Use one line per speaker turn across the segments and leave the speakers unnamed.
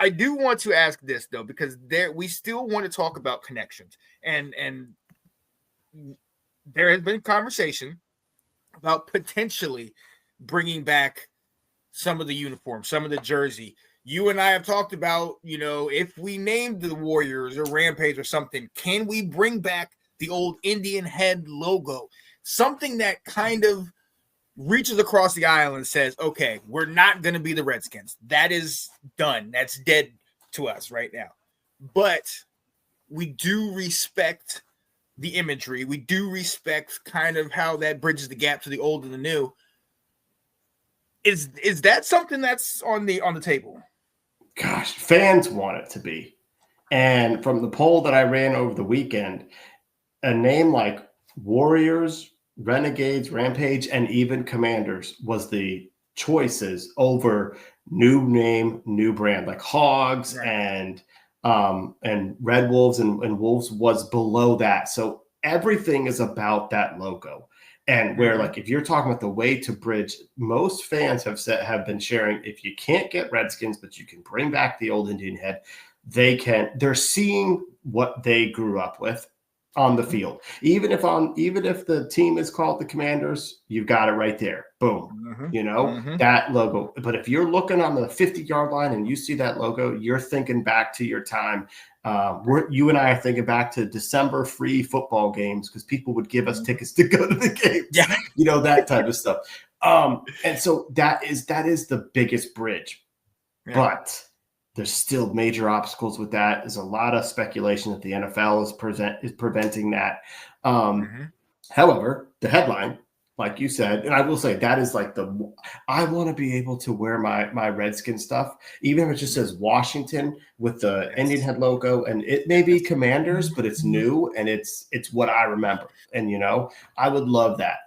I do want to ask this though, because we still want to talk about connections, and there has been conversation about potentially bringing back some of the uniforms, some of the jersey. You and I have talked about, if we named the Warriors or Rampage or something, can we bring back the old Indian head logo? Something that kind of reaches across the aisle and says, okay, we're not going to be the Redskins. That is done. That's dead to us right now. But we do respect the imagery. We do respect kind of how that bridges the gap to the old and the new. Is that something that's on the table?
Gosh, fans want it to be. And from the poll that I ran over the weekend, a name like Warriors, Renegades, Rampage, and even Commanders was the choices over new name, new brand, like Hogs and Red Wolves and Wolves was below that. So everything is about that logo. And where, like, if you're talking about the way to bridge, most fans have been sharing, if you can't get Redskins, but you can bring back the old Indian head, they're seeing what they grew up with on the field. Even if the team is called the Commanders, you've got it right there. Boom. That logo. But if you're looking on the 50-yard line and you see that logo, you're thinking back to your time. You and I are thinking back to December free football games because people would give us tickets to go to the games. Yeah. That type of stuff. And so that is the biggest bridge. Yeah. But there's still major obstacles with that. There's a lot of speculation that the NFL is preventing that. However, the headline, like you said, and I will say that is like I want to be able to wear my Redskin stuff, even if it just says Washington with the Indian head logo, and it may be Commanders, but it's new and it's what I remember. And, I would love that.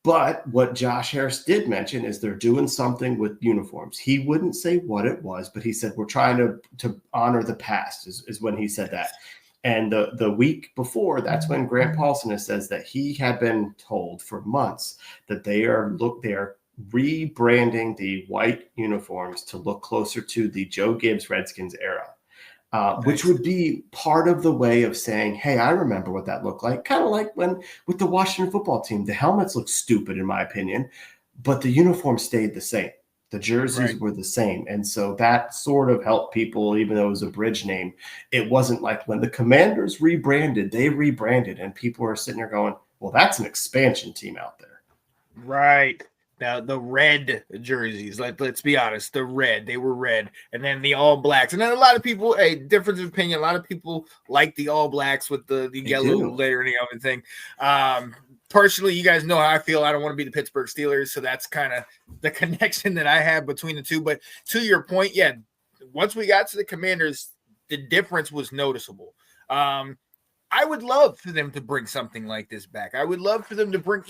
But what Josh Harris did mention is they're doing something with uniforms. He wouldn't say what it was, but he said, we're trying to honor the past is when he said that. And the week before, that's when Grant Paulson says that he had been told for months that they are rebranding the white uniforms to look closer to the Joe Gibbs Redskins era. Which would be part of the way of saying, hey, I remember what that looked like. Kind of like when with the Washington football team, the helmets looked stupid in my opinion, but the uniform stayed the same. The jerseys were the same. And so that sort of helped people, even though it was a bridge name. It wasn't like when the Commanders rebranded, and people were sitting there going, well, that's an expansion team out there.
Right. Now, the red jerseys, let's be honest, they were red. And then the all blacks. And then a lot of people, difference of opinion, a lot of people like the all blacks with the yellow layering of everything. Personally, you guys know how I feel. I don't want to be the Pittsburgh Steelers. So that's kind of the connection that I have between the two. But to your point, yeah, once we got to the Commanders, the difference was noticeable. I would love for them to bring something like this back. I would love for them to bring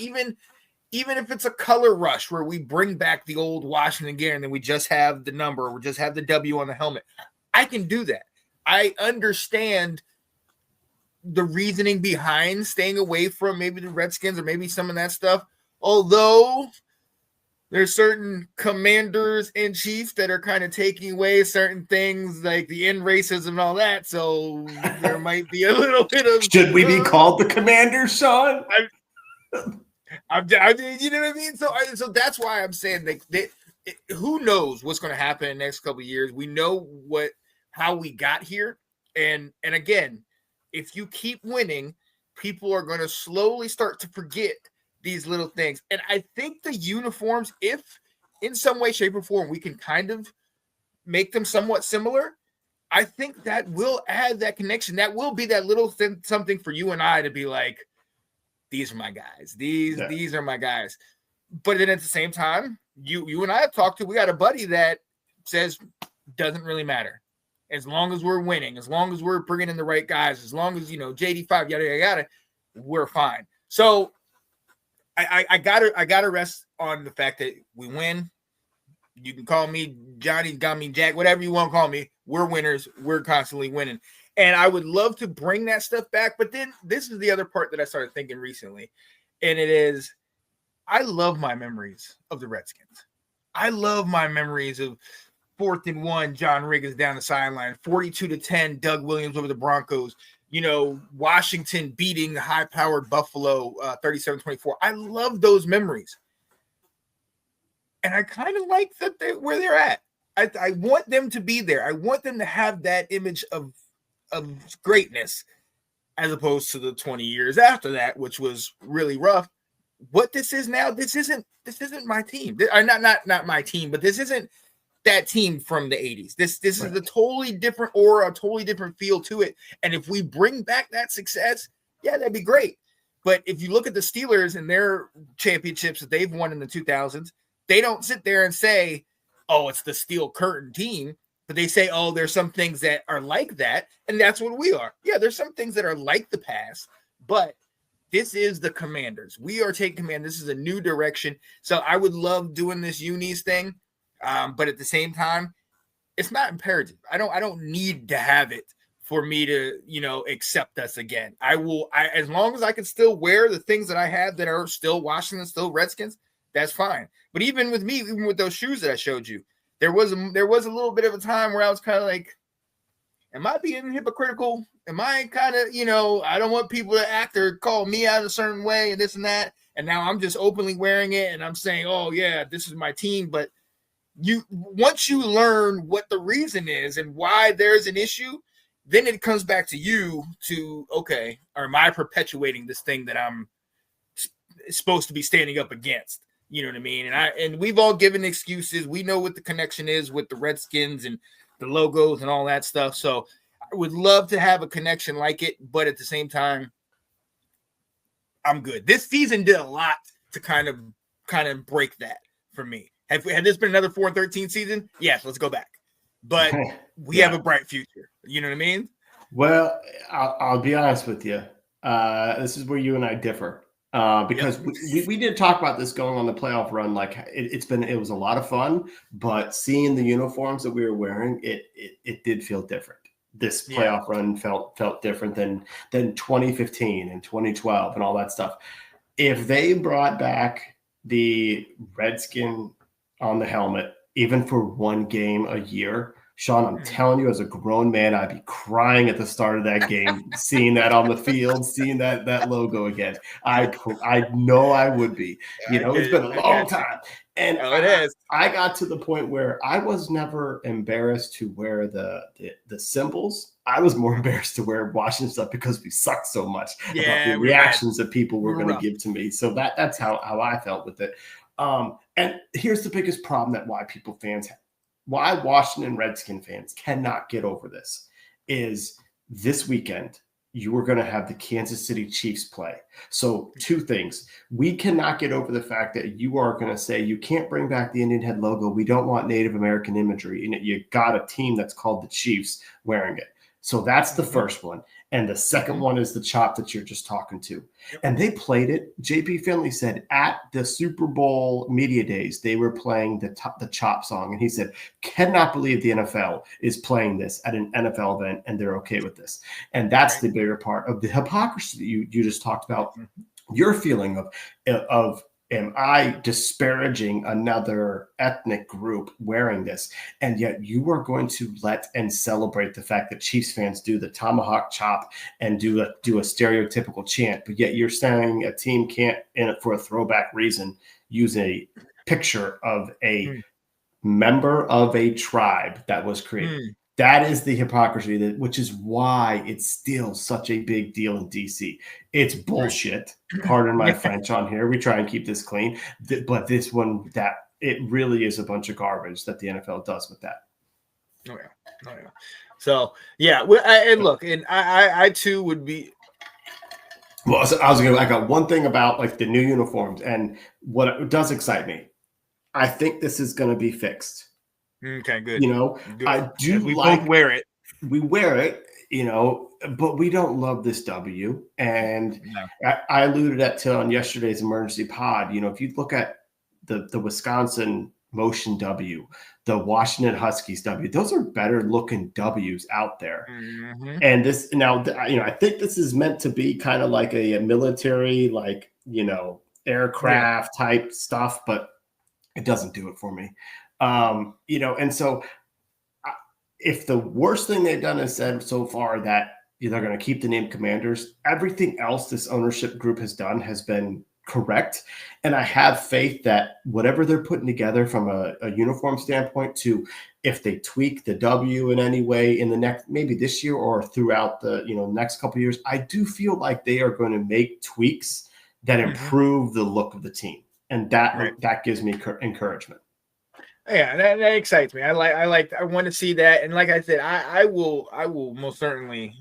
even if it's a color rush where we bring back the old Washington gear and then we just have the number or we just have the W on the helmet. I can do that. I understand the reasoning behind staying away from maybe the Redskins or maybe some of that stuff. Although there's certain commanders in chief that are kind of taking away certain things like the end racism and all that. So there might be a little bit of...
Should we be called the Commanders, Sean?
you know what I mean? So that's why I'm saying who knows what's going to happen in the next couple of years. We know how we got here. And again, if you keep winning, people are going to slowly start to forget these little things. And I think the uniforms, if in some way, shape, or form, we can kind of make them somewhat similar, I think that will add that connection. That will be that little something for you and I to be like, these are my guys. These are my guys. But then at the same time, you and I have talked to, we got a buddy that says doesn't really matter. As long as we're winning, as long as we're bringing in the right guys, as long as, JD5, yada, yada, yada, we're fine. So I gotta rest on the fact that we win. You can call me Johnny, Gummy, Jack, whatever you want to call me. We're winners. We're constantly winning. And I would love to bring that stuff back. But then this is the other part that I started thinking recently. And it is, I love my memories of the Redskins. I love my memories of 4th and 1, John Riggins down the sideline. 42-10, Doug Williams over the Broncos. Washington beating the high-powered Buffalo 37-24. I love those memories. And I kind of like that where they're at. I want them to be there. I want them to have that image of greatness as opposed to the 20 years after that, which was really rough. What this is now, this isn't my team. Not my team, but this isn't that team from the 80s. This is a totally different aura, a totally different feel to it. And if we bring back that success, yeah, that'd be great. But if you look at the Steelers and their championships that they've won in the 2000s, they don't sit there and say, oh, it's the Steel Curtain team. But they say, oh, there's some things that are like that. And that's what we are. Yeah, there's some things that are like the past. But this is the Commanders. We are taking command. This is a new direction. So I would love doing this unis thing. But at the same time, it's not imperative. I don't need to have it for me to, accept us again. As long as I can still wear the things that I have that are still Washington, still Redskins, that's fine. But even with those shoes that I showed you, there was a little bit of a time where I was kind of like, am I being hypocritical? Am I kind of, I don't want people to act or call me out a certain way and this and that. And now I'm just openly wearing it and I'm saying, oh yeah, this is my team. But once you learn what the reason is and why there's an issue, then it comes back to you to, okay, or am I perpetuating this thing that I'm supposed to be standing up against? You know what I mean? And we've all given excuses. We know what the connection is with the Redskins and the logos and all that stuff. So I would love to have a connection like it, but at the same time, I'm good. This season did a lot to kind of break that for me. Had this been another 4-13 season, yes, let's go back. But we have a bright future. You know what I mean?
Well, I'll be honest with you. This is where you and I differ. Because we did talk about this going on the playoff run. Like it was a lot of fun, but seeing the uniforms that we were wearing, it did feel different. This playoff run felt different than 2015 and 2012 and all that stuff. If they brought back the Redskin on the helmet, even for one game a year, Sean, I'm telling you, as a grown man, I'd be crying at the start of that game, seeing that on the field, seeing that logo again. I know I would be. It's been a long time. And
it is.
I got to the point where I was never embarrassed to wear the symbols. I was more embarrassed to wear Washington stuff because we sucked so much about the reactions that people were going to give to me. So that's how I felt with it. And here's the biggest problem why Washington Redskin fans cannot get over this is this weekend, you are going to have the Kansas City Chiefs play. So 2 things. We cannot get over the fact that you are going to say you can't bring back the Indian head logo. We don't want Native American imagery. And you got a team that's called the Chiefs wearing it. So that's the first one. And the second one is the chop that you're just talking to. And they played it. JP Finley said at the Super Bowl media days, they were playing the chop song. And he said, cannot believe the NFL is playing this at an NFL event and they're okay with this. And that's the bigger part of the hypocrisy that you just talked about. Your feeling of am I disparaging another ethnic group wearing this? And yet you are going to let and celebrate the fact that Chiefs fans do the tomahawk chop and do a stereotypical chant, but yet you're saying a team can't, for a throwback reason, use a picture of a member of a tribe that was created. That is the hypocrisy, which is why it's still such a big deal in DC. It's bullshit. Pardon my French on here. We try and keep this clean. But this one, it really is a bunch of garbage that the NFL does with that.
Oh, yeah. So, yeah. I too would be.
Well, I got one thing about like the new uniforms and what does excite me. I think this is going to be fixed.
Okay, good.
Good. I do.
We both wear it.
We wear it, but we don't love this W. And I alluded that to on yesterday's emergency pod. If you look at the Wisconsin Motion W, the Washington Huskies W, those are better looking W's out there. Mm-hmm. And this now, I think this is meant to be kind of like a military, aircraft type stuff, but it doesn't do it for me. And so if the worst thing they've done is said so far that they're going to keep the name Commanders, everything else this ownership group has done has been correct. And I have faith that whatever they're putting together from a uniform standpoint, to if they tweak the W in any way in the next, maybe this year or throughout the next couple of years, I do feel like they are going to make tweaks that improve the look of the team. And that gives me encouragement.
Yeah, that excites me. I want to see that. And like I said, I will most certainly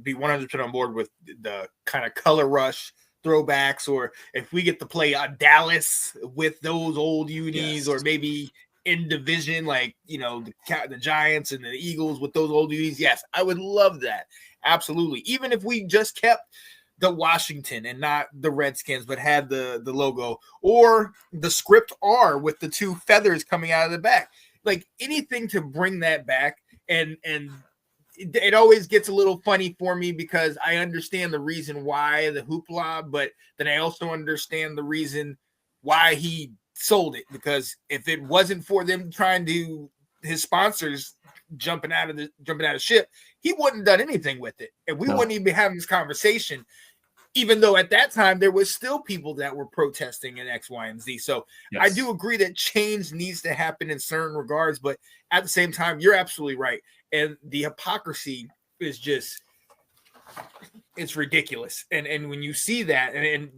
be 100% on board with the kind of color rush throwbacks, or if we get to play Dallas with those old unis, or maybe in division, like, the Giants and the Eagles with those old unis. Yes, I would love that. Absolutely. Even if we just kept the Washington and not the Redskins, but had the logo, or the script R with the two feathers coming out of the back, like anything to bring that back. And it always gets a little funny for me, because I understand the reason why the hoopla, but then I also understand the reason why he sold it, because if it wasn't for them trying to, his sponsors jumping out of ship, he wouldn't have done anything with it, and we wouldn't even be having this conversation, even though at that time there was still people that were protesting in X, Y, and Z. So I do agree that change needs to happen in certain regards, but at the same time, you're absolutely right. And the hypocrisy is just, it's ridiculous. And when you see that, and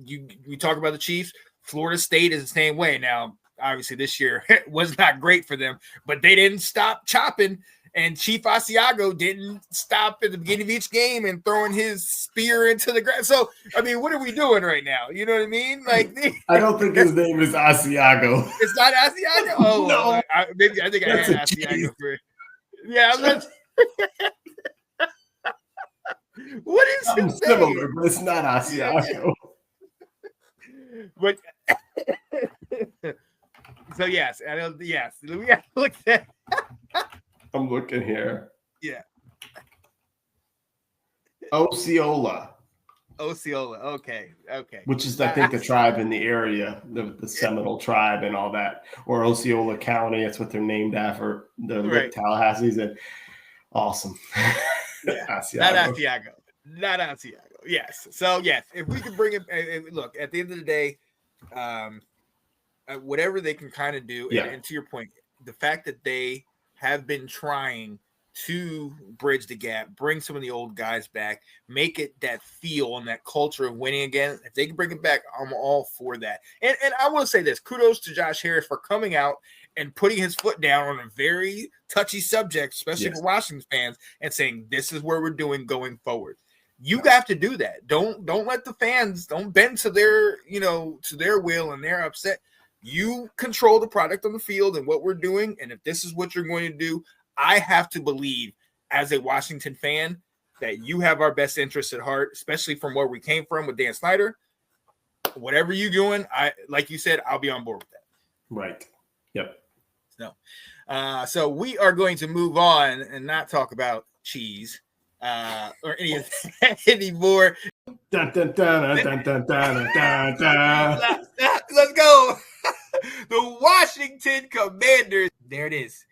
we talk about the Chiefs, Florida State is the same way. Now, obviously this year was not great for them, but they didn't stop chopping. And Chief Asiago didn't stop at the beginning of each game and throwing his spear into the ground. So, I mean, what are we doing right now? You know what I mean? Like,
I don't think his name is Asiago.
It's not Asiago? Oh,
no.
I think I had Asiago for it. Yeah, I'm not. What is it
similar, but it's not Asiago.
But so yes, I don't. Yes, we have to look at.
I'm looking here.
Yeah.
Osceola.
Okay.
Which is, I think, the tribe in the area, the Seminole tribe and all that, or Osceola County. That's what they're named after. The Tallahassee's. And awesome.
Yeah. Not Asiago. Yes. So yes, if we can bring it, look, at the end of the day, whatever they can kind of do, and to your point, the fact that they have been trying to bridge the gap, bring some of the old guys back, make it that feel and that culture of winning again. If they can bring it back, I'm all for that. And I will say this, kudos to Josh Harris for coming out and putting his foot down on a very touchy subject, especially for Washington fans, and saying, this is where we're doing going forward. You have to do that. Don't let the fans, don't bend to their, to their will, and they're upset. You control the product on the field and what we're doing. And if this is what you're going to do, I have to believe as a Washington fan that you have our best interests at heart, especially from where we came from with Dan Snyder. Whatever you're doing, like you said, I'll be on board with that.
Right. Yep.
So we are going to move on and not talk about cheese or any of that anymore.
Dun, dun, dun, dun, dun, dun, dun, dun.
Let's go. The Washington Commanders. There it is.